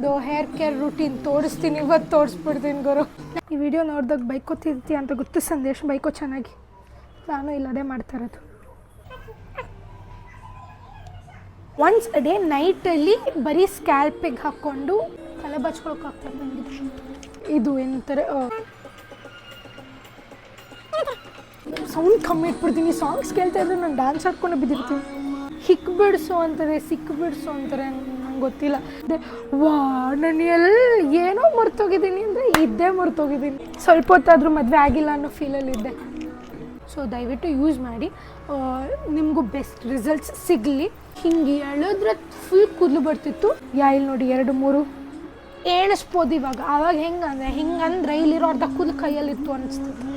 ನಂದು hair care routine ತೋರಿಸ್ತೀನಿ, ಇವತ್ತು ತೋರಿಸ್ಬಿಡ್ತೀನಿ ಗುರು. ಈ ವಿಡಿಯೋ ನೋಡಿದಾಗ ಬೈಕೋತಿರ್ತೀಯ ಅಂತ ಗೊತ್ತು ಸಂದೇಶ್, ಬೈಕೋ ಚೆನ್ನಾಗಿ. ನಾನು ಇಲ್ಲದೇ ಮಾಡ್ತಾ ಇರೋದು. ಒನ್ಸ್ ಅ ಡೇ ನೈಟಲ್ಲಿ ಬರೀ ಸ್ಕ್ಯಾಲ್ಪಿಗೆ ಹಾಕ್ಕೊಂಡು ತಲೆ ಬಚ್ಕೊಳಕ್ಕೆ ಹಾಕ್ತಾರೆ ಬಂದಿದ್ದು. ಇದು ಏನಂತಾರೆ, ಸೌಂಡ್ ಕಮ್ಮಿ ಇಟ್ಬಿಡ್ತೀನಿ. ಸಾಂಗ್ಸ್ ಕೇಳ್ತಾ ಇದ್ರೆ ನಾನು ಡ್ಯಾನ್ಸ್ ಆಡ್ಕೊಂಡು ಬಿದ್ದಿರ್ತೀನಿ. ಹಿಕ್ ಬಿಡಿಸು ಅಂತಾರೆ, ಸಿಕ್ ಬಿಡಿಸು ಅಂತಾರೆ, ನಂಗೆ ಗೊತ್ತಿಲ್ಲ. ವಾ, ನಾನು ಏನೋ ಮರ್ತೋಗಿದ್ದೀನಿ ಅಂದರೆ ಇದ್ದೇ ಮರ್ತೋಗಿದ್ದೀನಿ. ಸ್ವಲ್ಪ ಹೊತ್ತಾದರೂ ಮದುವೆ ಆಗಿಲ್ಲ ಅನ್ನೋ ಫೀಲಲ್ಲಿದ್ದೆ. ಸೊ ದಯವಿಟ್ಟು ಯೂಸ್ ಮಾಡಿ, ನಿಮಗೂ ಬೆಸ್ಟ್ ರಿಸಲ್ಟ್ಸ್ ಸಿಗಲಿ. ಹಿಂಗೆ ಎಳೆದ್ರೆ ಫುಲ್ ಕೂದಲು ಬರ್ತಿತ್ತು. ಇಲ್ಲಿ ನೋಡಿ 2-3 ಎಣಿಸ್ಬೋದು ಇವಾಗ. ಆವಾಗ ಹೆಂಗಂದರೆ ಹಿಂಗಂದ್ರೆ ಇಲ್ಲಿರೋ ಅರ್ಧ ಕೂದಲು ಕೈಯಲ್ಲಿತ್ತು ಅನಿಸ್ತಿತ್ತು.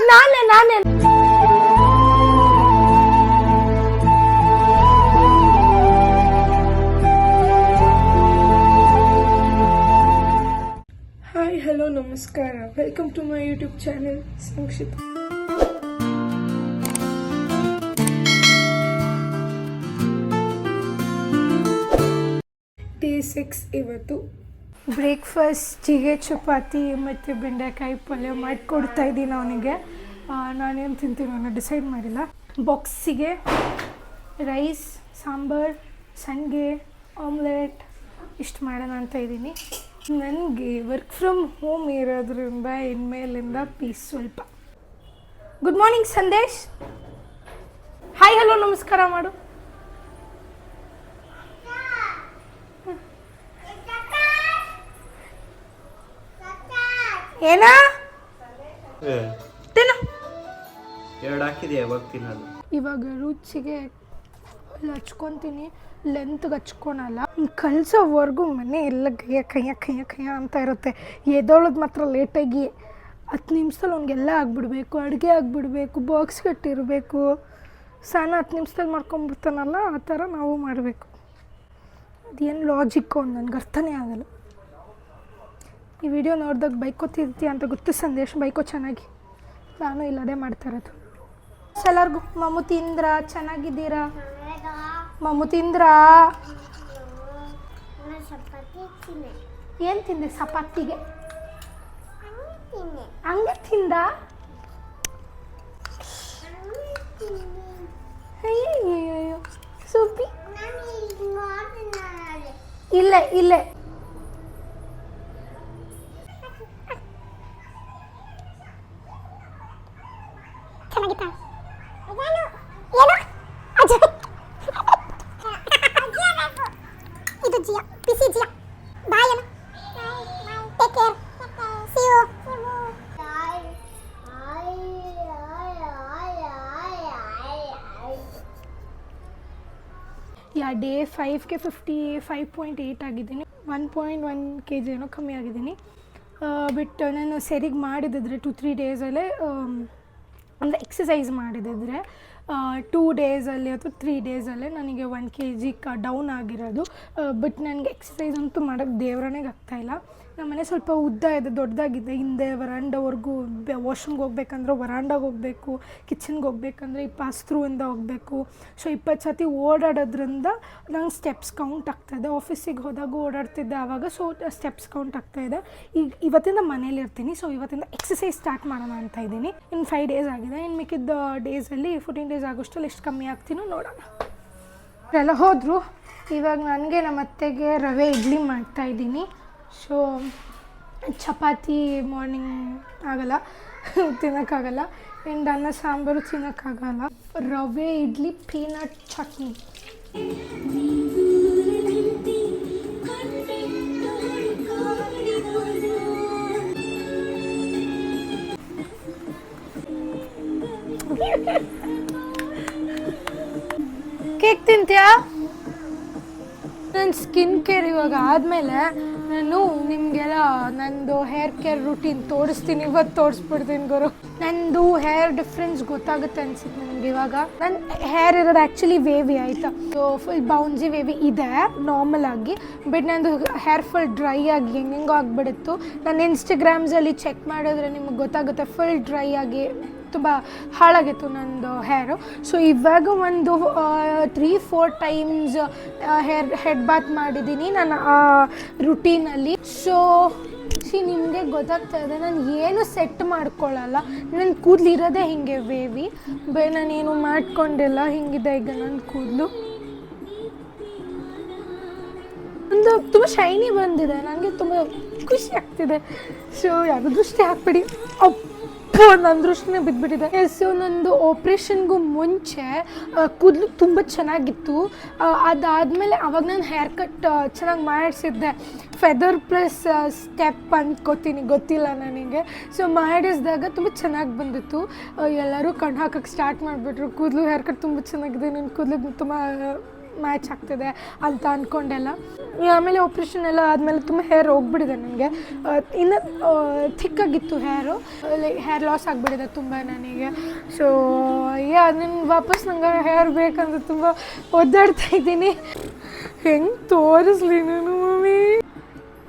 ನಾನೇ ಹಾಯ್, ಹಲೋ, ನಮಸ್ಕಾರ. Welcome to my YouTube channel ಸಂಕ್ಷಿಪ್ತ. ಡೇ 6 ಇವತ್ತು. ಬ್ರೇಕ್ಫಾಸ್ಟಿಗೆ ಚಪಾತಿ ಮತ್ತು ಬೆಂಡೆಕಾಯಿ ಪಲ್ಯ ಮಾಡಿಕೊಡ್ತಾ ಇದ್ದೀನಿ ಅವನಿಗೆ. ನಾನೇನು ತಿಂತೀನಿ ಅನ್ನೋ ಡಿಸೈಡ್ ಮಾಡಿಲ್ಲ. ಬಾಕ್ಸಿಗೆ ರೈಸ್, ಸಾಂಬಾರು, ಸಂಡಿಗೆ, ಆಮ್ಲೆಟ್ ಇಷ್ಟು ಮಾಡೋಣ ಅಂತ ಇದ್ದೀನಿ. ನನಗೆ ವರ್ಕ್ ಫ್ರಮ್ ಹೋಮ್ ಇರೋದ್ರಿಂದ ಇನ್ಮೇಲಿಂದ ಪೀಸ್ ಸ್ವಲ್ಪ. Good morning Sandesh. Hi, hello, ನಮಸ್ಕಾರ ಮಾಡು. ಏನಾ ಇವಾಗ ರುಚಿಗೆ ಹಚ್ಕೊತೀನಿ, ಲೆಂತ್ಗೆ ಹಚ್ಕೊಳಲ್ಲ. ಕಳ್ಸೋವರೆಗೂ ಮನೆ ಎಲ್ಲ ಕೈಯ ಅಂತ ಇರುತ್ತೆ. ಎದೊಳದು ಮಾತ್ರ ಲೇಟಾಗಿ 10 ನಿಮಿಷದಲ್ಲಿ ಅವ್ನಿಗೆಲ್ಲ ಆಗಿಬಿಡ್ಬೇಕು, ಅಡುಗೆ ಆಗಿಬಿಡ್ಬೇಕು, ಬಾಕ್ಸ್ ಕಟ್ಟಿರಬೇಕು. ಸ್ನಾನ 10 ನಿಮಿಷದಲ್ಲಿ ಮಾಡ್ಕೊಂಬಿಡ್ತಾನಲ್ಲ, ಆ ಥರ ನಾವು ಮಾಡಬೇಕು. ಅದೇನು ಲಾಜಿಕ್ಕು ನನಗೆ ಅರ್ಥನೇ ಆಗಲ್ಲ. ಈ ವಿಡಿಯೋ ನೋಡಿದಾಗ ಬೈಕೋತಿರ್ತೀಯ ಅಂತ ಗೊತ್ತು ಸಂದೇಶ್, ಬೈಕೋ ಚೆನ್ನಾಗಿ. ನಾನು ಇಲ್ಲದೇ ಮಾಡ್ತಾ ಇರೋದು. ಎಲ್ಲರಿಗೂ ಮಮ್ಮು ತಿಂದ್ರ, ಚೆನ್ನಾಗಿದ್ದೀರಾ? ಮಮ್ಮು ತಿಂದ್ರ? ಏನು ತಿಂದೆ ಚಪಾತಿಗೆ? ಹಂಗೆ ತಿಂದ? ಅಯ್ಯೋ ಸೂಪಿ. ಇಲ್ಲೇ ಚೆನ್ನಾಗಿತ್ತಾ? ಇದು ಜಿಯಾ, ಪಿಸಿ ಜಿಯಾ. ಬಾಯ್ ಅಣ್ಣ. Take care. See you. Day 5ಗೆ 55.8 ಆಗಿದ್ದೀನಿ. 1.1 kg ಏನೋ ಕಮ್ಮಿ ಆಗಿದ್ದೀನಿ. ಬಟ್ ನಾನು ಸರಿಗೆ ಮಾಡಿದಿದ್ರೆ 2-3 ಡೇಸಲ್ಲೇ, ಅಂದರೆ ಎಕ್ಸಸೈಸ್ ಮಾಡಿದಿದ್ರೆ 2 ಡೇಸಲ್ಲಿ ಅಥವಾ 3 ಡೇಸಲ್ಲೇ ನನಗೆ 1 kg ಡೌನ್ ಆಗಿರೋದು. ಬಟ್ ನನಗೆ ಎಕ್ಸಸೈಸ್ ಅಂತೂ ಮಾಡೋಕ್ಕೆ ದೇವ್ರನೆಗೆ ಆಗ್ತಾಯಿಲ್ಲ. ನಮ್ಮ ಮನೆ ಸ್ವಲ್ಪ ಉದ್ದ ಇದೆ, ದೊಡ್ಡದಾಗಿದೆ. ಹಿಂದೆ ವರಾಂಡವರೆಗೂ ವಾಶ್ರೂಮ್ಗೆ ಹೋಗ್ಬೇಕಂದ್ರೆ ವರಾಂಡಾಗೆ ಹೋಗಬೇಕು, ಕಿಚನ್ಗೆ ಹೋಗ್ಬೇಕಂದ್ರೆ ಈ ಪಾಸ್ ಥ್ರೂಯಿಂದ ಹೋಗಬೇಕು. ಸೊ 20 ಸತಿ ಓಡಾಡೋದ್ರಿಂದ ನಂಗೆ ಸ್ಟೆಪ್ಸ್ ಕೌಂಟ್ ಆಗ್ತಾಯಿದೆ. ಆಫೀಸಿಗೆ ಹೋದಾಗ ಓಡಾಡ್ತಿದ್ದೆ ಆವಾಗ, ಸೊ ಸ್ಟೆಪ್ಸ್ ಕೌಂಟ್ ಆಗ್ತಾಯಿದೆ. ಈಗ ಇವತ್ತಿಂದ ಮನೇಲಿ ಇರ್ತೀನಿ. ಸೊ ಇವತ್ತಿಂದ ಎಕ್ಸಸೈಸ್ ಸ್ಟಾರ್ಟ್ ಮಾಡೋಣ ಅಂತ ಇದ್ದೀನಿ. ಇನ್ನು 5 ಡೇಸ್ ಆಗಿದೆ. ಇನ್ನು ಮಿಕ್ಕಿದ್ದ ಡೇಸಲ್ಲಿ 14 ಡೇಸ್ ಆಗೋಷ್ಟಲ್ಲಿ ಎಷ್ಟು ಕಮ್ಮಿ ಆಗ್ತೀನೋ ನೋಡೋಣ. ಎಲ್ಲ ಹೋದರು. ಇವಾಗ ನನಗೆ ನಮ್ಮ ಅತ್ತೆಗೆ ರವೆ ಇಡ್ಲಿ ಮಾಡ್ತಾಯಿದ್ದೀನಿ. ಸೊ ಚಪಾತಿ ಮಾರ್ನಿಂಗ್ ಆಗಲ್ಲ, ತಿನ್ನೋಕ್ಕಾಗಲ್ಲ. ಆ್ಯಂಡ್ ಅನ್ನ ಸಾಂಬಾರು ತಿನ್ನೋಕ್ಕಾಗಲ್ಲ. ರವೆ ಇಡ್ಲಿ, ಪೀನಟ್ ಚಟ್ನಿ. ಕೇಕ್ ತಿಂತೀಯಾ? ನನ್ನ ಸ್ಕಿನ್ ಕೇರ್ ಇವಾಗ ಆದಮೇಲೆ ನಾನು ನಿಮಗೆಲ್ಲ ನಂದು ಹೇರ್ ಕೇರ್ ರೂಟೀನ್ ತೋರಿಸ್ತೀನಿ, ಇವತ್ತು ತೋರಿಸ್ಬಿಡ್ತೀನಿ ಗುರು. ನಂದು ಹೇರ್ ಡಿಫ್ರೆನ್ಸ್ ಗೊತ್ತಾಗುತ್ತೆ ಅನ್ಸುತ್ತೆ ನನಗೆ. ಇವಾಗ ನನ್ನ ಹೇರ್ ಇರೋದು ಆ್ಯಕ್ಚುಲಿ ವೇವಿ ಆಯಿತಾ. ಸೊ ಫುಲ್ ಬೌನ್ಸಿ ವೇವಿ ಇದೆ ನಾರ್ಮಲ್ ಆಗಿ. ಬಟ್ ನಂದು ಹೇರ್ ಫುಲ್ ಡ್ರೈ ಆಗಿ ಹೆಂಗೆಂಗೋ ಆಗಿಬಿಡುತ್ತು. ನಾನು ಇನ್ಸ್ಟಾಗ್ರಾಮ್ಸಲ್ಲಿ ಚೆಕ್ ಮಾಡಿದ್ರೆ ನಿಮಗೆ ಗೊತ್ತಾಗುತ್ತೆ, ಫುಲ್ ಡ್ರೈ ಆಗಿ ತುಂಬ ಹಾಳಾಗಿತ್ತು ನಂದು ಹೇರು. ಸೊ ಇವಾಗ ಒಂದು 3-4 ಟೈಮ್ಸ್ ಹೆಡ್ ಬಾತ್ ಮಾಡಿದ್ದೀನಿ ನಾನು ಆ ರುಟೀನಲ್ಲಿ. ಸೊ ನಿಮಗೆ ಗೊತ್ತಾಗ್ತಾ ಇದೆ, ನಾನು ಏನು ಸೆಟ್ ಮಾಡ್ಕೊಳ್ಳಲ್ಲ, ನನ್ನ ಕೂದಲು ಇರೋದೇ ಹೀಗೆ ವೇವಿ, ನಾನೇನು ಮಾಡ್ಕೊಂಡಿಲ್ಲ, ಹಿಂಗಿದೆ ಈಗ ನನ್ನ ಕೂದಲು. ಒಂದು ತುಂಬ ಶೈನಿ ಬಂದಿದೆ, ನನಗೆ ತುಂಬ ಖುಷಿ ಆಗ್ತಿದೆ. ಸೊ ಯಾರು ದೃಷ್ಟಿ ಹಾಕ್ಬಿಡಿ, ನನ್ನ ದೃಷ್ಟಿನೇ ಬಿದ್ದುಬಿಟ್ಟಿದೆ. ಸೊ ನಂದು ಆಪ್ರೇಷನ್ಗೂ ಮುಂಚೆ ಕೂದಲು ತುಂಬ ಚೆನ್ನಾಗಿತ್ತು. ಅದಾದಮೇಲೆ ಅವಾಗ ನಾನು ಹೇರ್ ಕಟ್ ಚೆನ್ನಾಗಿ ಮಾಡಿಸಿದ್ದೆ, ಫೆದರ್ ಪ್ಲಸ್ ಸ್ಟೆಪ್ ಅಂದ್ಕೋತೀನಿ, ಗೊತ್ತಿಲ್ಲ ನನಗೆ. ಸೊ ಮಾಡಿಸಿದಾಗ ತುಂಬ ಚೆನ್ನಾಗಿ ಬಂದಿತ್ತು. ಎಲ್ಲರೂ ಕಣ್ಣು ಹಾಕೋಕ್ಕೆ ಸ್ಟಾರ್ಟ್ ಮಾಡಿಬಿಟ್ರು, ಕೂದಲು ಹೇರ್ ಕಟ್ ತುಂಬ ಚೆನ್ನಾಗಿದೆ, ನನ್ನ ಕೂದಲಿಗೆ ತುಂಬ ಮ್ಯಾಚ್ ಆಗ್ತಿದೆ ಅಂತ ಅಂದ್ಕೊಂಡೆಲ್ಲ. ಆಮೇಲೆ ಆಪ್ರೇಷನ್ ಎಲ್ಲ ಆದಮೇಲೆ ತುಂಬ ಹೇರ್ ಹೋಗ್ಬಿಟ್ಟಿದೆ ನನಗೆ, ಇನ್ನು ಥಿಕ್ಕಾಗಿತ್ತು ಹೇರು, ಹೇರ್ ಲಾಸ್ ಆಗಿಬಿಟ್ಟಿದೆ ತುಂಬ ನನಗೆ. ಸೊ ವಾಪಸ್ ನಂಗೆ ಹೇರ್ ಬೇಕಂತ ತುಂಬ ಒದ್ದಾಡ್ತಾ ಇದ್ದೀನಿ. ಹೆಂಗೆ ತೋರಿಸ್ಲಿ ನಾನು ಮಮ್ಮಿ?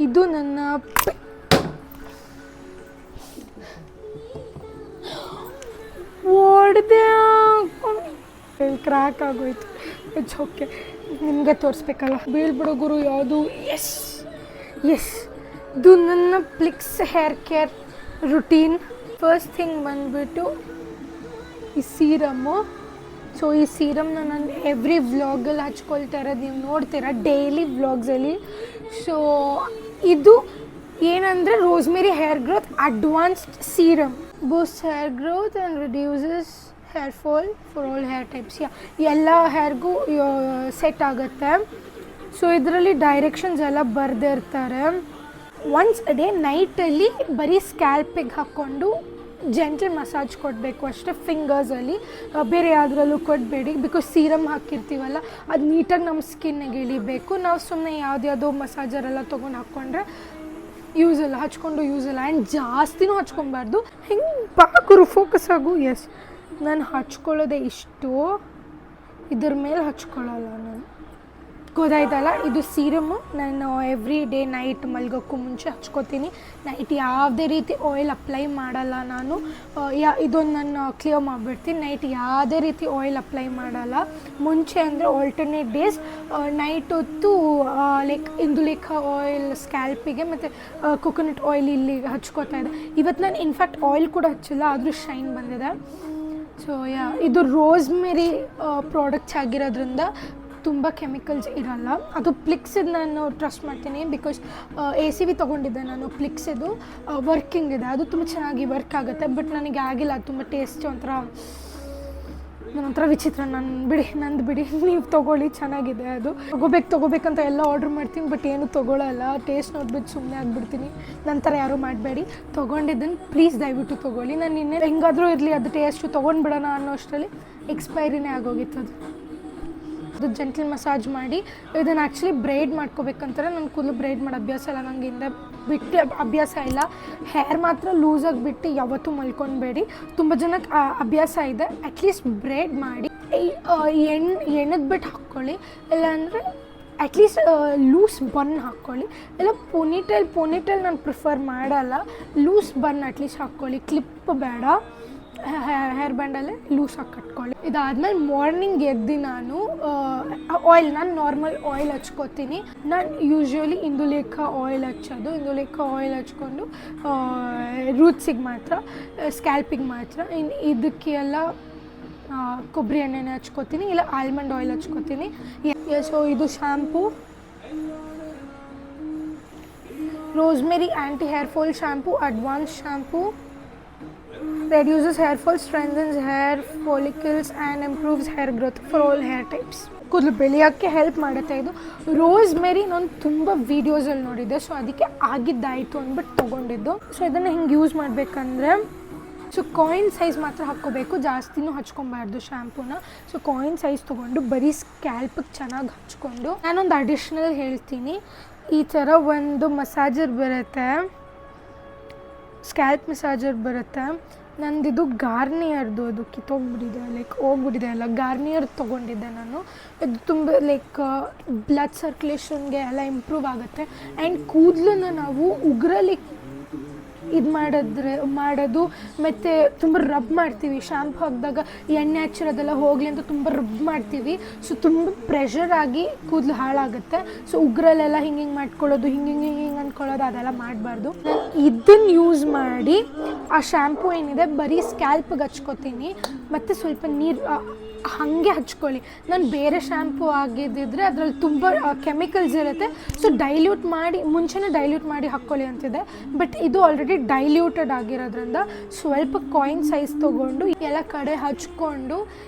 ಇದು ನನ್ನ ಓಡಿದೆ, ಕ್ರ್ಯಾಕ್ ಆಗೋಯ್ತು. ಇಟ್ಸ್ ಓಕೆ, ನಿಮಗೆ ತೋರಿಸ್ಬೇಕಲ್ಲ, ಬೀಳ್ಬಿಡೋ ಗುರು ಯಾವುದು. ಎಸ್ ಇದು ನನ್ನ Plix hair care routine. First thing ಬಂದುಬಿಟ್ಟು ಈ ಸೀರಮ್ಮು. ಸೊ ಈ ಸೀರಮ್ನ ನಾನು ಎವ್ರಿ ವ್ಲಾಗಲ್ಲಿ ಹಚ್ಕೊಳ್ತಾ ಇರೋದು ನೀವು ನೋಡ್ತೀರಾ, ಡೈಲಿ ವ್ಲಾಗ್ಸಲ್ಲಿ. ಸೊ ಇದು ಏನಂದರೆ rosemary hair growth advanced serum, Boost hair growth and reduces hair fall for all hair types. ಎಲ್ಲ ಹೇರ್ಗೂ ಸೆಟ್ ಆಗುತ್ತೆ. ಸೊ ಇದರಲ್ಲಿ ಡೈರೆಕ್ಷನ್ಸ್ ಎಲ್ಲ ಬರೆದಿರ್ತಾರೆ. ಒನ್ಸ್ ಅ ಡೇ ನೈಟಲ್ಲಿ ಬರೀ ಸ್ಕ್ಯಾಲ್ಪಿಗೆ ಹಾಕ್ಕೊಂಡು ಜೆಂಟಲ್ ಮಸಾಜ್ ಕೊಡಬೇಕು ಅಷ್ಟೇ, ಫಿಂಗರ್ಸಲ್ಲಿ, ಬೇರೆ ಯಾವುದ್ರಲ್ಲೂ ಕೊಡಬೇಡಿ. ಬಿಕಾಸ್ ಸೀರಮ್ ಹಾಕಿರ್ತೀವಲ್ಲ, ಅದು ನೀಟಾಗಿ ನಮ್ಮ ಸ್ಕಿನ್ನಿಗೆ ಇಳಿಬೇಕು. ನಾವು ಸುಮ್ಮನೆ ಯಾವುದ್ಯಾವುದೋ ಮಸಾಜರೆಲ್ಲ ತೊಗೊಂಡು ಹಾಕ್ಕೊಂಡ್ರೆ ಯೂಸ್ ಇಲ್ಲ, ಹಚ್ಕೊಂಡು ಯೂಸ್ ಇಲ್ಲ. ಆ್ಯಂಡ್ ಜಾಸ್ತಿನೂ ಹಚ್ಕೊಬಾರ್ದು, ಹಿಂಗೆ ಬಾಕರು ಫೋಕಸ್ ಆಗು. ಎಸ್, ನಾನು ಹಚ್ಕೊಳ್ಳೋದೆ ಇಷ್ಟು, ಇದ್ರ ಮೇಲೆ ಹಚ್ಕೊಳ್ಳಲ್ಲ ನಾನು, ಗೊತ್ತಾಯ್ತಲ್ಲ. ಇದು ಸೀರಮ್ಮು ನಾನು ಎವ್ರಿ ಡೇ ನೈಟ್ ಮಲ್ಗೋಕ್ಕೂ ಮುಂಚೆ ಹಚ್ಕೋತೀನಿ. ನೈಟ್ ಯಾವುದೇ ರೀತಿ ಆಯಿಲ್ ಅಪ್ಲೈ ಮಾಡಲ್ಲ ನಾನು. ಇದೊಂದು ನಾನು ಕ್ಲಿಯರ್ ಮಾಡಿಬಿಡ್ತೀನಿ, ನೈಟ್ ಯಾವುದೇ ರೀತಿ ಆಯಿಲ್ ಅಪ್ಲೈ ಮಾಡಲ್ಲ. ಮುಂಚೆ ಅಂದರೆ ಆಲ್ಟರ್ನೇಟ್ ಡೇಸ್ ನೈಟ್ ಹೊತ್ತು ಲೈಕ್ ಇಂದುಲೇಖ ಆಯಿಲ್ ಸ್ಕ್ಯಾಲ್ಪಿಗೆ ಮತ್ತು ಕೊಕೊನಟ್ ಆಯಿಲ್ ಇಲ್ಲಿ ಹಚ್ಕೋತಾ ಇದ್ದೆ. ಇವತ್ತು ನಾನು ಇನ್ಫ್ಯಾಕ್ಟ್ ಆಯಿಲ್ ಕೂಡ ಹಚ್ಚಿಲ್ಲ, ಆದರೂ ಶೈನ್ ಬಂದಿದೆ. ಸೊ ಇದು ರೋಸ್ಮೆರಿ ಪ್ರಾಡಕ್ಟ್ಸ್ ಆಗಿರೋದ್ರಿಂದ ತುಂಬ ಕೆಮಿಕಲ್ಸ್ ಇರಲ್ಲ. ಅದು ಪ್ಲಿಕ್ಸಿದ್ದು ನಾನು ಟ್ರಸ್ಟ್ ಮಾಡ್ತೀನಿ, ಬಿಕಾಸ್ ACV ತೊಗೊಂಡಿದ್ದೆ ನಾನು. ಪ್ಲಿಕ್ಸಿದು ವರ್ಕಿಂಗ್ ಇದೆ, ಅದು ತುಂಬ ಚೆನ್ನಾಗಿ ವರ್ಕ್ ಆಗುತ್ತೆ. ಬಟ್ ನನಗೆ ಆಗಿಲ್ಲ, ತುಂಬ ಟೇಸ್ಟ್ ಒಂಥರ ವಿಚಿತ್ರ. ನಂದು ಬಿಡಿ, ನೀವು ತೊಗೊಳ್ಳಿ, ಚೆನ್ನಾಗಿದೆ. ಅದು ತೊಗೋಬೇಕಂತ ಎಲ್ಲ ಆರ್ಡ್ರ್ ಮಾಡ್ತೀನಿ, ಬಟ್ ಏನು ತೊಗೊಳ್ಳಲ್ಲ. ಟೇಸ್ಟ್ ನೋಡ್ಬಿಟ್ಟು ಸುಮ್ಮನೆ ಆಗಿಬಿಡ್ತೀನಿ. ನಂತರ ಯಾರೂ ಮಾಡಬೇಡಿ, ತೊಗೊಂಡಿದ್ದನ್ನು ಪ್ಲೀಸ್ ದಯವಿಟ್ಟು ತೊಗೊಳ್ಳಿ. ನಾನು ಇನ್ನೇ ಹೆಂಗಾದರೂ ಇರಲಿ, ಅದು ಟೇಸ್ಟು ತೊಗೊಂಡ್ಬಿಡೋಣ ಅನ್ನೋ ಅಷ್ಟರಲ್ಲಿ ಎಕ್ಸ್ಪೈರಿನೇ ಆಗೋಗಿತ್ತು. ಅದು ಜೆಂಟಲ್ ಮಸಾಜ್ ಮಾಡಿ ಇದನ್ನು ಆ್ಯಕ್ಚುಲಿ ಬ್ರೈಡ್ ಮಾಡ್ಕೋಬೇಕಂತಾರೆ. ನನ್ನ ಕೂದಲು ಬ್ರೈಡ್ ಮಾಡೋ ಅಭ್ಯಾಸ ಇಲ್ಲ, ನನಗೆ ಹಿಂದೆ ಬಿಟ್ಟು ಅಭ್ಯಾಸ ಇಲ್ಲ. ಹೇರ್ ಮಾತ್ರ ಲೂಸಾಗಿ ಬಿಟ್ಟು ಯಾವತ್ತೂ ಮಲ್ಕೊಬೇಡಿ. ತುಂಬ ಜನಕ್ಕೆ ಅಭ್ಯಾಸ ಇದೆ, ಅಟ್ಲೀಸ್ಟ್ ಬ್ರೈಡ್ ಮಾಡಿ ಎಣ್ಣೆದು ಬಿಟ್ಟು ಹಾಕ್ಕೊಳ್ಳಿ, ಇಲ್ಲಾಂದರೆ ಅಟ್ಲೀಸ್ಟ್ ಲೂಸ್ ಬನ್ ಹಾಕ್ಕೊಳ್ಳಿ. ಇಲ್ಲ ಪೋನಿಟೇಲ್ ನಾನು ಪ್ರಿಫರ್ ಮಾಡಲ್ಲ, ಲೂಸ್ ಬನ್ ಅಟ್ಲೀಸ್ಟ್ ಹಾಕ್ಕೊಳ್ಳಿ, ಕ್ಲಿಪ್ ಬೇಡ. ಹೇರ್ ಬ್ಯಾಂಡಲ್ಲೇ ಲೂಸಾಗಿ ಕಟ್ಕೊಳ್ಳಿ. ಇದಾದಮೇಲೆ ಮಾರ್ನಿಂಗ್ ಎದ್ದು ನಾನು ನಾರ್ಮಲ್ ಆಯಿಲ್ ಹಚ್ಕೋತೀನಿ. ನಾನು ಯೂಶ್ವಲಿ ಇಂದುಲೇಖ ಆಯಿಲ್ ಹಚ್ಚೋದು. ಇಂದುಲೇಖ ಆಯಿಲ್ ಹಚ್ಕೊಂಡು ರೂಟ್ಸಿಗೆ ಮಾತ್ರ, ಸ್ಕ್ಯಾಲ್ಪಿಗೆ ಮಾತ್ರ. ಇನ್ನು ಇದಕ್ಕೆಲ್ಲ ಕೊಬ್ಬರಿ ಎಣ್ಣೆನೇ ಹಚ್ಕೋತೀನಿ, ಇಲ್ಲ ಆಲ್ಮಂಡ್ ಆಯಿಲ್ ಹಚ್ಕೋತೀನಿ. ಸೊ ಇದು shampoo, rosemary anti hair fall shampoo, advance shampoo. Reduces hair fall, strengthens hair follicles and improves hair growth for all hair types. ಕೂದಲು ಬೆಳೆಯೋಕ್ಕೆ ಹೆಲ್ಪ್ ಮಾಡುತ್ತೆ ಇದು. ರೋಸ್ಮೆರಿ ನಾನು ತುಂಬ ವೀಡಿಯೋಸಲ್ಲಿ ನೋಡಿದ್ದೆ, ಸೊ ಅದಕ್ಕೆ ಆಗಿದ್ದಾಯಿತು ಅಂದ್ಬಿಟ್ಟು ತೊಗೊಂಡಿದ್ದು. ಸೊ ಇದನ್ನು ಹಿಂಗೆ ಯೂಸ್ ಮಾಡಬೇಕಂದ್ರೆ ಕಾಯಿನ್ ಸೈಜ್ ಮಾತ್ರ ಹಾಕ್ಕೋಬೇಕು, ಜಾಸ್ತಿನೂ ಹಚ್ಕೊಬಾರ್ದು ಶ್ಯಾಂಪೂನ. ಸೊ ಕಾಯಿನ್ ಸೈಜ್ ತೊಗೊಂಡು ಬರೀ ಸ್ಕ್ಯಾಲ್ಪಿಗೆ ಚೆನ್ನಾಗಿ ಹಚ್ಕೊಂಡು, ನಾನೊಂದು ಅಡಿಷ್ನಲ್ ಹೇಳ್ತೀನಿ. ಈ ಥರ ಒಂದು ಮಸಾಜರ್ ಬರುತ್ತೆ, ಸ್ಕ್ಯಾಲ್ಪ್ ಮಸಾಜರ್ ಬರುತ್ತೆ. ನಂದಿದು ಗಾರ್ನಿಯರ್ದು, ಅದು ಕಿತ್ತೋಗ್ಬಿಟ್ಟಿದೆ, ಹೋಗ್ಬಿಟ್ಟಿದೆ ಎಲ್ಲ. ಗಾರ್ನಿಯರ್ ತೊಗೊಂಡಿದ್ದೆ ನಾನು. ಇದು ತುಂಬ ಬ್ಲಡ್ ಸರ್ಕ್ಯುಲೇಷನ್ಗೆ ಎಲ್ಲ ಇಂಪ್ರೂವ್ ಆಗುತ್ತೆ. ಆ್ಯಂಡ್ ಕೂದಲನ್ನ ನಾವು ಇದು ಮಾಡೋದು ಮತ್ತು ತುಂಬ ರಬ್ ಮಾಡ್ತೀವಿ. ಶಾಂಪು ಹಾಕಿದಾಗ ಎಣ್ಣೆ ಹಚ್ಚಿರೋದೆಲ್ಲ ಹೋಗಲಿ ಅಂತ ತುಂಬ ರಬ್ ಮಾಡ್ತೀವಿ. ಸೊ ತುಂಬ ಪ್ರೆಷರ್ ಆಗಿ ಕೂದಲು ಹಾಳಾಗುತ್ತೆ. ಸೊ ಉಗ್ರಲ್ಲೆಲ್ಲ ಹಿಂಗೆ ಮಾಡ್ಕೊಳ್ಳೋದು, ಹಿಂಗೆ ಅಂದ್ಕೊಳ್ಳೋದು ಅದೆಲ್ಲ ಮಾಡಬಾರ್ದು. ಇದನ್ನು ಯೂಸ್ ಮಾಡಿ ಆ ಶ್ಯಾಂಪು ಏನಿದೆ ಬರೀ ಸ್ಕ್ಯಾಲ್ಪಿಗೆ ಹಚ್ಕೋತೀನಿ ಮತ್ತು ಸ್ವಲ್ಪ ನೀರು ಹಾಗೆ ಹಚ್ಕೊಳ್ಳಿ. ನಾನು ಬೇರೆ ಶ್ಯಾಂಪು ಆಗಿದ್ದಿದ್ರೆ ಅದರಲ್ಲಿ ತುಂಬ ಕೆಮಿಕಲ್ಸ್ ಇರುತ್ತೆ. ಸೊ ಡೈಲ್ಯೂಟ್ ಮಾಡಿ ಮುಂಚೆನೇ ಡೈಲ್ಯೂಟ್ ಮಾಡಿ ಹಾಕ್ಕೊಳ್ಳಿ ಅಂತಿದೆ. ಬಟ್ ಇದು ಆಲ್ರೆಡಿ ಡೈಲ್ಯೂಟೆಡ್ ಆಗಿರೋದ್ರಿಂದ ಸ್ವಲ್ಪ ಕಾಯಿನ್ ಸೈಜ್ ತೊಗೊಂಡು ಎಲ್ಲ ಕಡೆ ಹಚ್ಕೊಂಡು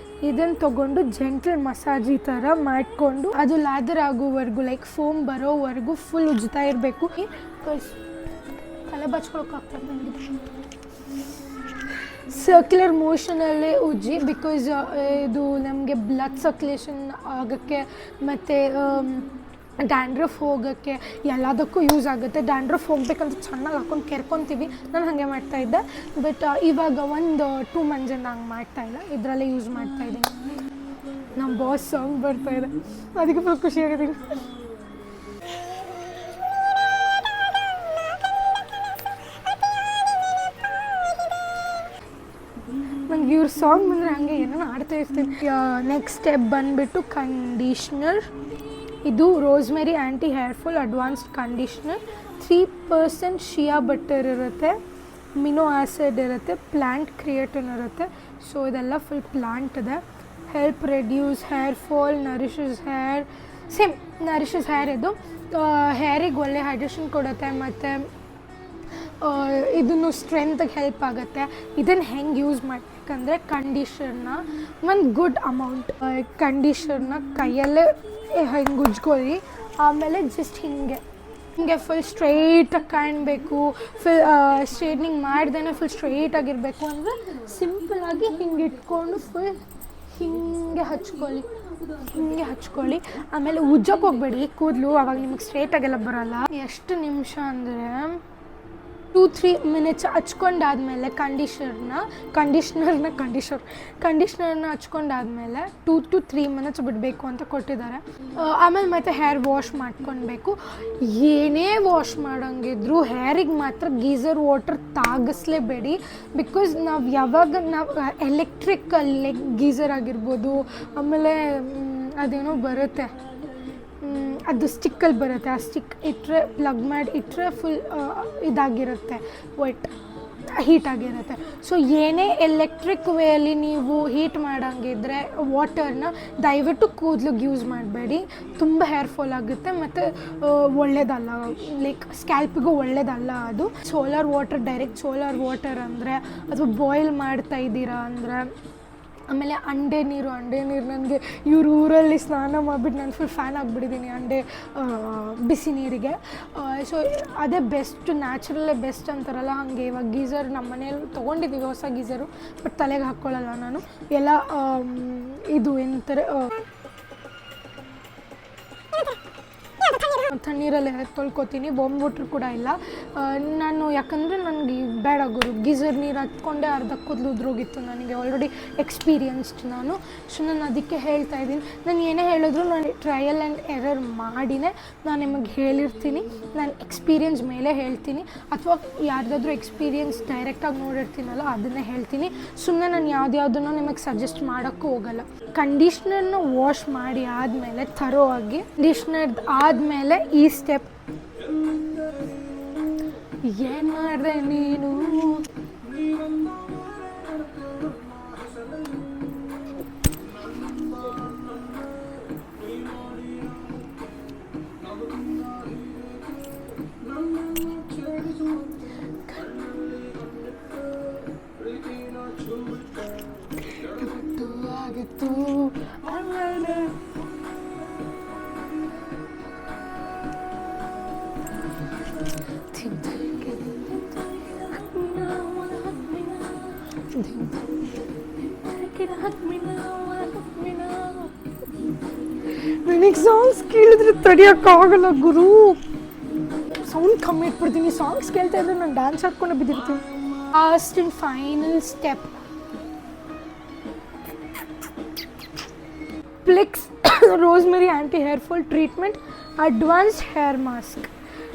ಇದನ್ನು ತೊಗೊಂಡು ಜೆಂಟಲ್ ಮಸಾಜ್ ಈ ಥರ ಮಾಡಿಕೊಂಡು ಅದು ಲ್ಯಾದರ್ ಆಗೋವರೆಗೂ ಲೈಕ್ ಫೋಮ್ ಬರೋವರೆಗೂ ಫುಲ್ ಉಜ್ತಾ ಇರಬೇಕು. ತಲೆ ಬಚ್ಕೊಳಕ್ಕಾಗ್ತದೆ ನನಗೆ. ಸರ್ಕ್ಯುಲರ್ ಮೋಷನಲ್ಲೇ ಉಜ್ಜಿ, ಬಿಕಾಸ್ ಇದು ನಮಗೆ ಬ್ಲಡ್ ಸರ್ಕ್ಯುಲೇಷನ್ ಆಗೋಕ್ಕೆ ಮತ್ತು ಡ್ಯಾಂಡ್ರಫ್ ಹೋಗೋಕ್ಕೆ ಎಲ್ಲದಕ್ಕೂ ಯೂಸ್ ಆಗುತ್ತೆ. ಡ್ಯಾಂಡ್ರಫ್ ಹೋಗ್ಬೇಕಂತ ಚೆನ್ನಾಗಿ ಹಾಕ್ಕೊಂಡು ಕೆರ್ಕೊತೀವಿ. ನಾನು ಹಾಗೆ ಮಾಡ್ತಾಯಿದ್ದೆ. ಬಟ್ ಇವಾಗ ಒಂದು 2 ಮಂತ್ಸಿಂದ ಹಂಗೆ ಮಾಡ್ತಾಯಿಲ್ಲ, ಇದರಲ್ಲೇ ಯೂಸ್ ಮಾಡ್ತಾಯಿದ್ದೀನಿ. ನಮ್ಮ ಬಾಸ್ ಸಾಂಗ್ ಬರ್ತಾಯಿದೆ, ಅದಕ್ಕೆ ಫುಲ್ ಖುಷಿಯಾಗಿದ್ದೀನಿ. ನಂಗೆ ಇವ್ರ ಸಾಂಗ್ ಬಂದರೆ ಹಾಗೆ ಏನೋ ಆಡ್ತಾ ಇರ್ತೀನಿ. ನೆಕ್ಸ್ಟ್ ಸ್ಟೆಪ್ ಬಂದುಬಿಟ್ಟು ಕಂಡೀಷ್ನರ್. ಇದು rosemary anti hair fall advanced conditioner. 3% shea butter ಇರುತ್ತೆ, ಮಿನೋ ಆ್ಯಸಿಡ್ ಇರುತ್ತೆ, ಪ್ಲ್ಯಾಂಟ್ ಕ್ರಿಯೇಟಿನ್ ಇರುತ್ತೆ. ಸೊ ಇದೆಲ್ಲ ಫುಲ್ ಪ್ಲ್ಯಾಂಟ್ ಇದೆ. Help reduce hair fall, nourishes hair, same nourishes hair. ಇದು ಹೇರಿಗೆ ಒಳ್ಳೆ ಹೈಡ್ರೇಷನ್ ಕೊಡುತ್ತೆ ಮತ್ತು ಇದನ್ನು ಸ್ಟ್ರೆಂತ್ಗೆ ಹೆಲ್ಪ್ ಆಗುತ್ತೆ. ಇದನ್ನು ಹೆಂಗೆ ಯೂಸ್ ಮಾಡಬೇಕಂದ್ರೆ ಕಂಡೀಷರ್ನ ಒಂದು ಗುಡ್ ಅಮೌಂಟ್ ಕಂಡೀಷರ್ನ ಕೈಯಲ್ಲೇ ಹಿಂಗೆ ಉಜ್ಕೊಳ್ಳಿ. ಆಮೇಲೆ ಜಸ್ಟ್ ಹಿಂಗೆ ಫುಲ್ ಸ್ಟ್ರೈಟಾಗಿ ಕಾಣಬೇಕು. ಸ್ಟ್ರೈಟ್ನಿಂಗ್ ಮಾಡ್ದೇ ಫುಲ್ ಸ್ಟ್ರೈಟಾಗಿರಬೇಕು ಅಂದರೆ ಸಿಂಪಲಾಗಿ ಹಿಂಗೆ ಇಟ್ಕೊಂಡು ಫುಲ್ ಹಿಂಗೆ ಹಚ್ಕೊಳ್ಳಿ. ಆಮೇಲೆ ಉಜ್ಜೋಕೆ ಹೋಗಬೇಡಿ ಕೂದಲು, ಆವಾಗ ನಿಮಗೆ ಸ್ಟ್ರೈಟಾಗೆಲ್ಲ ಬರೋಲ್ಲ. ಎಷ್ಟು ನಿಮಿಷ ಅಂದರೆ 2-3 ಮಿನಿಟ್ಸ್ ಹಚ್ಕೊಂಡಾದ್ಮೇಲೆ ಕಂಡೀಷ್ನರ್ನ ಹಚ್ಕೊಂಡಾದ್ಮೇಲೆ 2 to 3 ಮಿನಿಟ್ಸ್ ಬಿಡಬೇಕು ಅಂತ ಕೊಟ್ಟಿದ್ದಾರೆ. ಆಮೇಲೆ ಮತ್ತೆ ಹೇರ್ ವಾಶ್ ಮಾಡ್ಕೊಳ್ಬೇಕು. ಏನೇ ವಾಶ್ ಮಾಡೋಂಗಿದ್ರು ಹೇರಿಗೆ ಮಾತ್ರ ಗೀಝರ್ ವಾಟರ್ ತಾಗಿಸ್ಲೇಬೇಡಿ. ಬಿಕಾಸ್ ನಾವು ಎಲೆಕ್ಟ್ರಿಕ್ ಗೀಝರ್ ಆಗಿರ್ಬೋದು, ಆಮೇಲೆ ಅದೇನೋ ಬರುತ್ತೆ, ಅದು ಸ್ಟಿಕ್ಕಲ್ಲಿ ಬರುತ್ತೆ. ಆ ಸ್ಟಿಕ್ ಇಟ್ಟರೆ ಪ್ಲಗ್ ಮಾಡಿ ಇಟ್ಟರೆ ಫುಲ್ ಇದಾಗಿರುತ್ತೆ, ಹೀಟಾಗಿರುತ್ತೆ. ಸೊ ಏನೇ ಎಲೆಕ್ಟ್ರಿಕ್ ವೇಯಲ್ಲಿ ನೀವು ಹೀಟ್ ಮಾಡೋಂಗಿದ್ರೆ ವಾಟರ್ನ ದಯವಿಟ್ಟು ಕೂದಲಿಗೆ ಯೂಸ್ ಮಾಡಬೇಡಿ. ತುಂಬ ಹೇರ್ ಫಾಲ್ ಆಗುತ್ತೆ ಮತ್ತು ಒಳ್ಳೆಯದಲ್ಲ, ಲೈಕ್ ಸ್ಕ್ಯಾಲ್ಪಿಗೂ ಒಳ್ಳೆಯದಲ್ಲ ಅದು. ಡೈರೆಕ್ಟ್ ಸೋಲಾರ್ ವಾಟರ್ ಅಂದರೆ ಅಥವಾ ಬಾಯ್ಲ್ ಮಾಡ್ತಾ ಇದ್ದೀರಾ ಅಂದರೆ, ಆಮೇಲೆ ಅಂಡೆ ನೀರು ನನಗೆ ಇವ್ರ ಊರಲ್ಲಿ ಸ್ನಾನ ಮಾಡಿಬಿಟ್ಟು ನಾನು ಫುಲ್ ಫ್ಯಾನ್ ಆಗಿಬಿಟ್ಟಿದ್ದೀನಿ ಬಿಸಿ ನೀರಿಗೆ. ಸೊ ಅದೇ ಬೆಸ್ಟ್, ನ್ಯಾಚುರಲ್ಲೇ ಬೆಸ್ಟ್ ಅಂತಾರಲ್ಲ, ಹಾಗೆ ಇವಾಗ ಗೀಝರ್ ನಮ್ಮ ಮನೇಲಿ ತೊಗೊಂಡಿದ್ದೀವಿ ಹೊಸ ಗೀಝರು. ಬಟ್ ತಲೆಗೆ ಹಾಕ್ಕೊಳ್ಳಲ್ಲ ನಾನು. ಎಲ್ಲ ಇದು ಏನಂತಾರೆ ತಣ್ಣೀರಲ್ಲೇ ತೊಳ್ಕೊತೀನಿ. ಬಾಂಬ್ ವಾಟ್ರ್ ಕೂಡ ಇಲ್ಲ ನಾನು, ಯಾಕಂದರೆ ನನಗೆ ಬೇಡ ಗುರು, ಗೀಝರ್ ನೀರು ಹತ್ಕೊಂಡೆ ಅರ್ಧ ಕೂದಲು ಉದ್ರೋಗಿತ್ತು ನನಗೆ. ಆಲ್ರೆಡಿ ಎಕ್ಸ್ಪೀರಿಯನ್ಸ್ಡ್ ನಾನು. ಸೊ ನಾನು ಅದಕ್ಕೆ ಹೇಳ್ತಾ ಇದ್ದೀನಿ. ನಾನು ಏನೇ ಹೇಳಿದ್ರು ನಾನು ಟ್ರಯಲ್ ಆ್ಯಂಡ್ ಎರರ್ ಮಾಡಿನೇ ನಾನು ನಿಮಗೆ ಹೇಳಿರ್ತೀನಿ. ನಾನು ಎಕ್ಸ್ಪೀರಿಯನ್ಸ್ ಮೇಲೆ ಹೇಳ್ತೀನಿ, ಅಥವಾ ಯಾರ್ದಾದ್ರೂ ಎಕ್ಸ್ಪೀರಿಯನ್ಸ್ ಡೈರೆಕ್ಟಾಗಿ ನೋಡಿರ್ತೀನಲ್ಲ ಅದನ್ನೇ ಹೇಳ್ತೀನಿ. ಸುಮ್ಮನೆ ನಾನು ಯಾವುದ್ಯಾವುದನ್ನು ನಿಮಗೆ ಸಜೆಸ್ಟ್ ಮಾಡೋಕ್ಕೂ ಹೋಗಲ್ಲ. ಕಂಡೀಷ್ನರ್ನ ವಾಶ್ ಮಾಡಿ ಆದಮೇಲೆ ಥರೋ ಆಗಿ ಕಂಡೀಷ್ನರ್ ಆದಮೇಲೆ ಈ ಸ್ಟೆಪ್ ಏನು ಮಾಡಿದೆ ನೀನು, ಆಗಿತ್ತು ಆಮೇಲೆ ನನಗೆ ಸಾಂಗ್ಸ್ ಕೇಳಿದ್ರೆ ತಡಿಯೋಕ್ಕಾಗಲ್ಲ ಗುರು. ಸೌಂಡ್ ಕಮ್ಮಿ ಇಟ್ಬಿಡ್ತೀನಿ. ಸಾಂಗ್ಸ್ ಕೇಳ್ತಾ ಇದ್ರೆ ನಾನು ಡ್ಯಾನ್ಸ್ ಹಾಕ್ಕೊಂಡು ಬಿದ್ದಿರ್ತೀನಿ. Last and final step, Plix rosemary anti hair fall treatment advanced hair mask.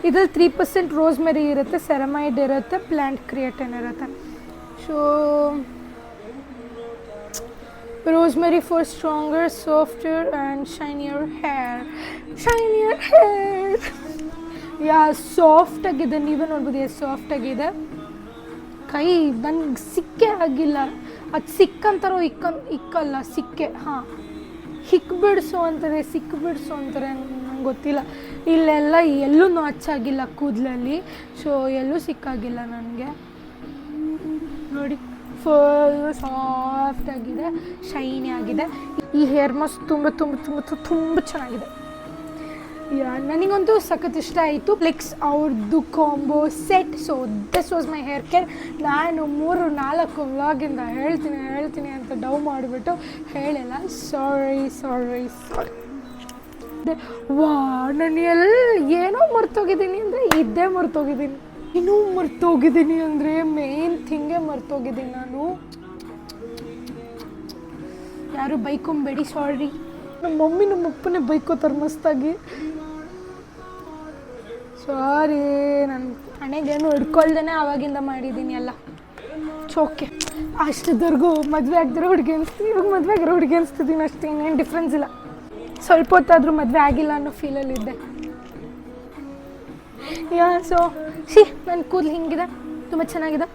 ಇದ್ರಲ್ಲಿ 3% ರೋಸ್ಮೆರಿ ಇರುತ್ತೆ, ಸೆರಮೈಡ್ ಇರುತ್ತೆ, ಪ್ಲ್ಯಾಂಟ್ ಕ್ರಿಯೇಟಿನ್ ಇರುತ್ತೆ. So rosemary for stronger, softer and shinier hair. Yeah soft ಆಗಿದೆ, ನೀವೇ ನೋಡ್ಬೋದು ಎಷ್ಟು ಸಾಫ್ಟ್ ಆಗಿದೆ. ಕೈ ನನಗೆ ಸಿಕ್ಕೆ ಆಗಿಲ್ಲ, ಅದು ಸಿಕ್ಕಂತಾರೋ ಇಕ್ಕಲ್ಲ, ಸಿಕ್ಕೆ ಹಾಂ ಹಿಕ್ ಬಿಡಿಸು ಅಂತಾರೆ, ಸಿಕ್ ಬಿಡಿಸು ಅಂತಾರೆ, ನಂಗೆ ಗೊತ್ತಿಲ್ಲ. ಇಲ್ಲೆಲ್ಲ ಎಲ್ಲೂ ಹಚ್ಚಾಗಿಲ್ಲ ಕೂದಲಲ್ಲಿ, ಸೊ ಎಲ್ಲೂ ಸಿಕ್ಕಾಗಿಲ್ಲ ನನಗೆ. ನೋಡಿ ಫುಲ್ ಸಾಫ್ಟ್ ಆಗಿದೆ, ಶೈನಿ ಆಗಿದೆ. ಈ ಹೇರ್ ಮಾಸ್ಕ್ ತುಂಬ ತುಂಬ ತುಂಬ ತುಂಬ ಚೆನ್ನಾಗಿದೆ. ನನಗಂತೂ ಸಖತ್ ಇಷ್ಟ ಆಯಿತು. ಫ್ಲಿಕ್ಸ್ ಅವ್ರದ್ದು combo set. So this was my hair care. ನಾನು 3-4 ವ್ಲಾಗಿಂದ ಹೇಳ್ತೀನಿ ಅಂತ ಡೌ ಮಾಡಿಬಿಟ್ಟು ಹೇಳಿಲ್ಲ. ಸಾರಿ. ವಾ, ನಾನು ಏನೋ ಮರ್ತೋಗಿದ್ದೀನಿ ಅಂದರೆ ಇದ್ದೇ ಮರ್ತೋಗಿದ್ದೀನಿ. ಇನ್ನೂ ಮರ್ತೋಗಿದ್ದೀನಿ ಅಂದರೆ ಮೇನ್ ಥಿಂಗೇ ಮರ್ತೋಗಿದ್ದೀನಿ ನಾನು. ಯಾರು ಬೈಕೊಂಬೇಡಿ, ಸಾರಿ. ನಮ್ಮ ಮಮ್ಮಿ ನಮ್ಮ ಅಪ್ಪನೇ ಬೈಕೋತಾರೆ ಮಸ್ತಾಗಿ. ಸಾರಿ, ನಾನು ಹಣೆಗೇನು ಹಿಡ್ಕೊಳ್ದೇನೆ ಆವಾಗಿಂದ ಮಾಡಿದ್ದೀನಿ ಎಲ್ಲ. ಓಕೆ, ಅಷ್ಟದವರೆಗೂ ಮದುವೆ ಆಗದಿರೋ ಹುಡುಗಿ ಅನಿಸ್ತೀನಿ, ಇವಾಗ ಮದುವೆ ಆಗಿರೋ ಹುಡುಗಿ ಅನಿಸ್ತಿದ್ದೀನಿ ಅಷ್ಟೇ, ಇನ್ನೇನು ಡಿಫ್ರೆನ್ಸ್ ಇಲ್ಲ. ಸ್ವಲ್ಪ ಹೊತ್ತಾದರೂ ಮದುವೆ ಆಗಿಲ್ಲ ಅನ್ನೋ ಫೀಲಲ್ಲಿದ್ದೆ. ಸೊ ನನ್ನ ಕೂದಲು ಹಿಂಗಿದೆ, ತುಂಬ ಚೆನ್ನಾಗಿದೆ.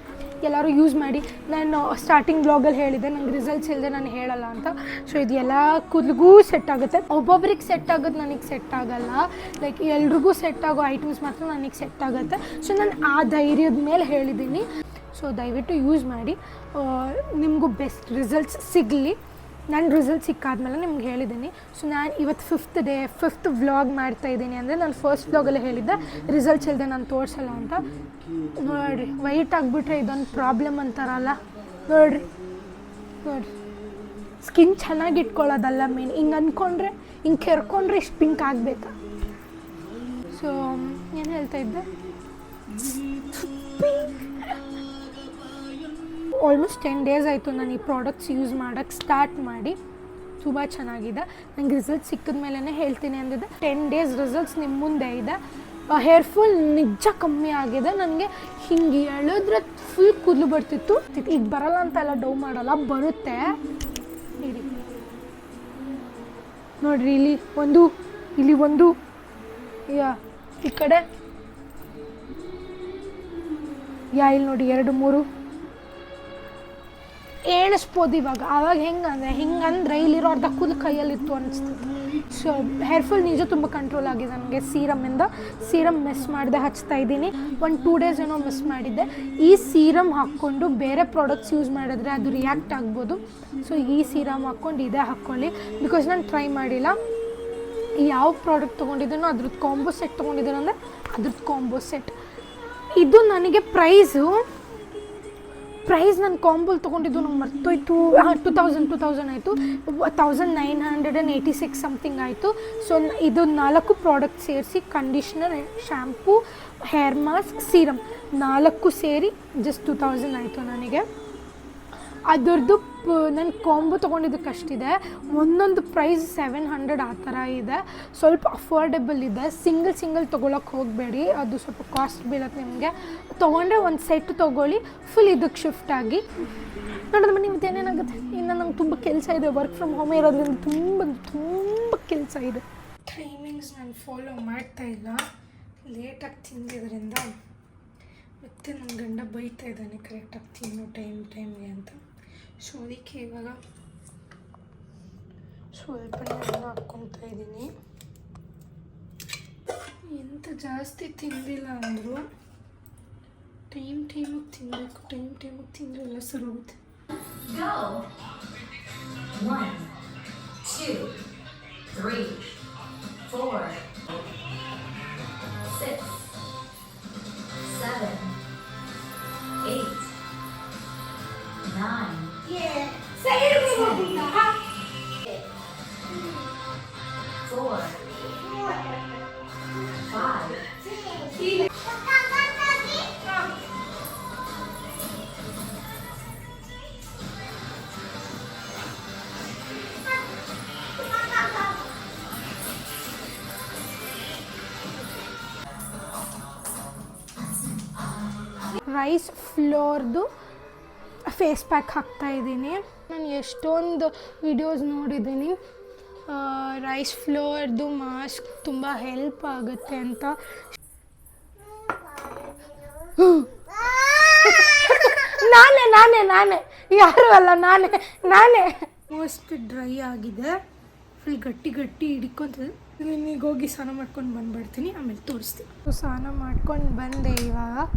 ಎಲ್ಲರೂ ಯೂಸ್ ಮಾಡಿ. ನಾನು ಸ್ಟಾರ್ಟಿಂಗ್ ಬ್ಲಾಗಲ್ಲಿ ಹೇಳಿದೆ ನಂಗೆ ರಿಸಲ್ಟ್ಸ್ ಇಲ್ಲದೆ ನಾನು ಹೇಳಲ್ಲ ಅಂತ. ಸೊ ಇದು ಎಲ್ಲ ಕೂದಲಿಗೂ ಸೆಟ್ ಆಗುತ್ತೆ. ಒಬ್ಬೊಬ್ರಿಗೆ ಸೆಟ್ ಆಗೋದು ನನಗೆ ಸೆಟ್ ಆಗೋಲ್ಲ. ಲೈಕ್ ಎಲ್ರಿಗೂ ಸೆಟ್ ಆಗೋ ಐಟಮ್ಸ್ ಮಾತ್ರ ನನಗೆ ಸೆಟ್ ಆಗುತ್ತೆ. ಸೊ ನಾನು ಆ ಧೈರ್ಯದ ಮೇಲೆ ಹೇಳಿದ್ದೀನಿ. ಸೊ ದಯವಿಟ್ಟು ಯೂಸ್ ಮಾಡಿ, ನಿಮಗೂ ಬೆಸ್ಟ್ ರಿಸಲ್ಟ್ಸ್ ಸಿಗಲಿ. ನಾನು ರಿಸಲ್ಟ್ ಸಿಕ್ಕಾದ್ಮೇಲೆ ನಿಮ್ಗೆ ಹೇಳಿದ್ದೀನಿ. ಸೊ ನಾನು ಇವತ್ತು 5th ವ್ಲಾಗ್ ಮಾಡ್ತಾಯಿದ್ದೀನಿ. ಅಂದರೆ ನಾನು ಫಸ್ಟ್ ವ್ಲಾಗಲ್ಲೇ ಹೇಳಿದ್ದೆ ರಿಸಲ್ಟ್ಸ್ ಇಲ್ಲದೆ ನಾನು ತೋರಿಸಲ್ಲ ಅಂತ. ನೋಡಿರಿ, ವೈಟ್ ಆಗಿಬಿಟ್ರೆ ಇದೊಂದು ಪ್ರಾಬ್ಲಮ್ ಅಂತಾರಲ್ಲ, ನೋಡಿರಿ ಸ್ಕಿನ್ ಚೆನ್ನಾಗಿ ಇಟ್ಕೊಳ್ಳೋದಲ್ಲ ಮೇನ್. ಹಿಂಗೆ ಅಂದ್ಕೊಂಡ್ರೆ, ಹಿಂಗೆ ಕೆರ್ಕೊಂಡ್ರೆ ಇಷ್ಟು ಪಿಂಕ್ ಆಗಬೇಕಾ. ಸೊ ಏನು ಹೇಳ್ತಾ ಇದ್ದೆ, ಆಲ್ಮೋಸ್ಟ್ 10 days ಆಯಿತು ನಾನು ಈ ಪ್ರಾಡಕ್ಟ್ಸ್ ಯೂಸ್ ಮಾಡೋಕ್ಕೆ ಸ್ಟಾರ್ಟ್ ಮಾಡಿ. ತುಂಬ ಚೆನ್ನಾಗಿದೆ. ನಂಗೆ ರಿಸಲ್ಟ್ ಸಿಕ್ಕಿದ ಮೇಲೇ ಹೇಳ್ತೀನಿ ಅಂದಿದ್ದೆ. 10 days ರಿಸಲ್ಟ್ಸ್ ನಿಮ್ಮ ಮುಂದೆ ಇದೆ. ಹೇರ್ ಫಾಲ್ ನಿಜ ಕಮ್ಮಿ ಆಗಿದೆ. ನನಗೆ ಹಿಂಗೆ ಎಳೆದ್ರೆ ಫುಲ್ ಕೂದಲು ಬರ್ತಿತ್ತು. ಈಗ ಬರಲ್ಲ ಅಂತ ಎಲ್ಲ ಡೌ ಮಾಡಲ್ಲ, ಬರುತ್ತೆ. ನೋಡಿರಿ, ಇಲ್ಲಿ ಒಂದು ಈ ಕಡೆ ಇಲ್ಲಿ ನೋಡಿ 2-3 ಎಣಿಸ್ಬೋದು ಇವಾಗ. ಆವಾಗ ಹಿಂಗಂದ್ರೆ ಇಲ್ಲಿರೋ ಅರ್ಧ ಕೂದಲು ಕೈಯಲ್ಲಿತ್ತು ಅನಿಸ್ತಿತ್ತು. ಸೊ ಹೇರ್ ಫಾಲ್ ನಿಜ ತುಂಬ ಕಂಟ್ರೋಲ್ ಆಗಿದೆ ನನಗೆ. ಸೀರಮ್ ಮಿಸ್ ಮಾಡಿದೆ, ಹಚ್ತಾ ಇದ್ದೀನಿ. 1-2 days ಏನೋ ಮಿಸ್ ಮಾಡಿದ್ದೆ. ಈ ಸೀರಮ್ ಹಾಕ್ಕೊಂಡು ಬೇರೆ ಪ್ರಾಡಕ್ಟ್ಸ್ ಯೂಸ್ ಮಾಡಿದ್ರೆ ಅದು ರಿಯಾಕ್ಟ್ ಆಗ್ಬೋದು. ಸೊ ಈ ಸೀರಮ್ ಹಾಕ್ಕೊಂಡು ಇದೇ ಹಾಕ್ಕೊಳ್ಳಿ. ಬಿಕಾಸ್ ನಾನು ಟ್ರೈ ಮಾಡಿಲ್ಲ. ಯಾವ ಪ್ರಾಡಕ್ಟ್ ತೊಗೊಂಡಿದ್ದೀನೋ ಅದ್ರದ್ದು ಕಾಂಬೋ ಸೆಟ್ ತೊಗೊಂಡಿದ್ದೀನೋ ಅಂದರೆ ಅದ್ರದ್ದು ಕಾಂಬೋ ಸೆಟ್. ಇದು ನನಗೆ ಪ್ರೈಸ್ ನಾನು ಕಾಂಬೋಲ್ ತೊಗೊಂಡಿದ್ದು ನಂಗೆ ಮರ್ತೋಯ್ತು. 2000 ಆಯಿತು. 1986 ಸಮಥಿಂಗ್ ಆಯಿತು. ಸೊ ಇದು 4 ಪ್ರಾಡಕ್ಟ್ ಸೇರಿಸಿ, conditioner, shampoo, hair mask, serum 4 ಸೇರಿ ಜಸ್ಟ್ 2000 ಆಯಿತು ನನಗೆ. ಅದರದ್ದು ನಾನು ಕಾಂಬೋ ತೊಗೊಂಡಿದ್ದಕ್ಕಷ್ಟಿದೆ. ಒಂದೊಂದು ಪ್ರೈಸ್ 700 ಆ ಥರ ಇದೆ. ಸ್ವಲ್ಪ ಅಫೋರ್ಡೆಬಲ್ ಇದೆ. ಸಿಂಗಲ್ ತೊಗೊಳಕ್ಕೆ ಹೋಗಬೇಡಿ, ಅದು ಸ್ವಲ್ಪ ಕಾಸ್ಟ್ ಬೀಳುತ್ತೆ ನಿಮಗೆ. ತೊಗೊಂಡ್ರೆ ಒಂದು ಸೆಟ್ ತೊಗೊಳ್ಳಿ, ಫುಲ್ ಇದಕ್ಕೆ ಶಿಫ್ಟ್ ಆಗಿ. ನೋಡೋದಮ್ಮ ನಿಮ್ದು ಏನೇನಾಗುತ್ತೆ. ಇನ್ನು ನಂಗೆ ತುಂಬ ಕೆಲಸ ಇದೆ. ವರ್ಕ್ ಫ್ರಮ್ ಹೋಮ್ ಇರೋದ್ರಿಂದ ತುಂಬ ಕೆಲಸ ಇದೆ. ಟೈಮಿಂಗ್ಸ್ ನಾನು ಫಾಲೋ ಮಾಡ್ತಾಯಿಲ್ಲ. ಲೇಟಾಗಿ ತಿಂದಿದ್ದರಿಂದ ಮತ್ತು ನನ್ನ ಗಂಡ ಬೈತಾ ಇದ್ದಾನೆ ಕರೆಕ್ಟಾಗಿ ತಿನ್ನೋ ಟೈಮ್ಗೆ ಅಂತ. ಸೊ ಅದಕ್ಕೆ ಇವಾಗ ಸ್ವಲ್ಪ ನೀರನ್ನು ಹಾಕ್ಕೊತಾ ಇದ್ದೀನಿ. ಎಂತ ಜಾಸ್ತಿ ತಿಂದಿಲ್ಲ ಅಂದರು ಟೈಮಿಗೆ ತಿನ್ನಬೇಕು. ಟೈಮಿಗೆ ತಿಂದರೆ ಎಲ್ಲ ಸರಿ ಹೋಗುತ್ತೆ. 1 2 3 4 6 7 8 9 4 5 6 ರೈಸ್ ಫ್ಲೋರ್ದು ಫೇಸ್ ಪ್ಯಾಕ್ ಹಾಕ್ತಾಯಿದ್ದೀನಿ. ನಾನು ಎಷ್ಟೊಂದು ವಿಡಿಯೋಸ್ ನೋಡಿದ್ದೀನಿ ರೈಸ್ ಫ್ಲೋರ್ದು ಮಾಸ್ಕ್ ತುಂಬ ಹೆಲ್ಪ್ ಆಗುತ್ತೆ ಅಂತ. ನಾನೇ ಯಾರು ಅಲ್ಲ, ನಾನೇ ಮೋಸ್ಟ್ ಡ್ರೈ ಆಗಿದೆ, ಫುಲ್ ಗಟ್ಟಿ ಹಿಡ್ಕೊತದೆ. ನಿಮಗೆ ಹೋಗಿ ಸ್ನಾನ ಮಾಡ್ಕೊಂಡು ಬಂದುಬಿಡ್ತೀನಿ, ಆಮೇಲೆ ತೋರಿಸ್ತೀನಿ. ಸ್ನಾನ ಮಾಡ್ಕೊಂಡು ಬಂದೆ. ಇವಾಗ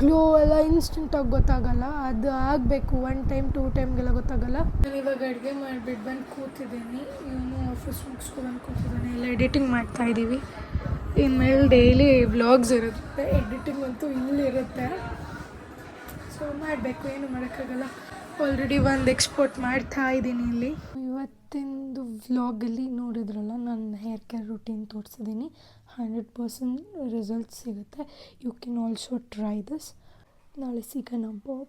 ಗ್ಲೋ ಎಲ್ಲ ಇನ್ಸ್ಟೆಂಟಾಗಿ ಗೊತ್ತಾಗಲ್ಲ, ಅದು ಆಗಬೇಕು 1 ಟೈಮ್ 2 ಟೈಮ್ಗೆಲ್ಲ ಗೊತ್ತಾಗಲ್ಲ. ನಾನು ಇವಾಗ ಅಡುಗೆ ಮಾಡಿಬಿಟ್ಟು ಬಂದು ಕೂತಿದ್ದೀನಿ. ಇವನು ಆಫೀಸ್ ಮುಗಿಸ್ಕೊಂಡು ಕೂತಿದ್ದಾನೆ. ಎಲ್ಲ ಎಡಿಟಿಂಗ್ ಮಾಡ್ತಾಯಿದ್ದೀವಿ. ಇನ್ಮೇಲೆ ಡೈಲಿ ವ್ಲಾಗ್ಸ್ ಇರುತ್ತೆ, ಎಡಿಟಿಂಗ್ ಅಂತೂ ಇಲ್ಲಿರುತ್ತೆ. ಸೊ ಮಾಡಬೇಕು, ಏನು ಮಾಡೋಕ್ಕಾಗಲ್ಲ. ಆಲ್ರೆಡಿ ಒಂದು ಎಕ್ಸ್ಪೋರ್ಟ್ ಮಾಡ್ತಾ ಇದ್ದೀನಿ ಇಲ್ಲಿ. ಇವತ್ತಿಂದು ವ್ಲಾಗಲ್ಲಿ ನೋಡಿದ್ರಲ್ಲ, ನನ್ನ ಹೇರ್ ಕೇರ್ ರೂಟೀನ್ ತೋರಿಸಿದ್ದೀನಿ. 100% ರಿಸಲ್ಟ್ ಸಿಗುತ್ತೆ. You can also try this. ನಾಳೆ ಸಿಗೋಣ. ಬಾಯ್.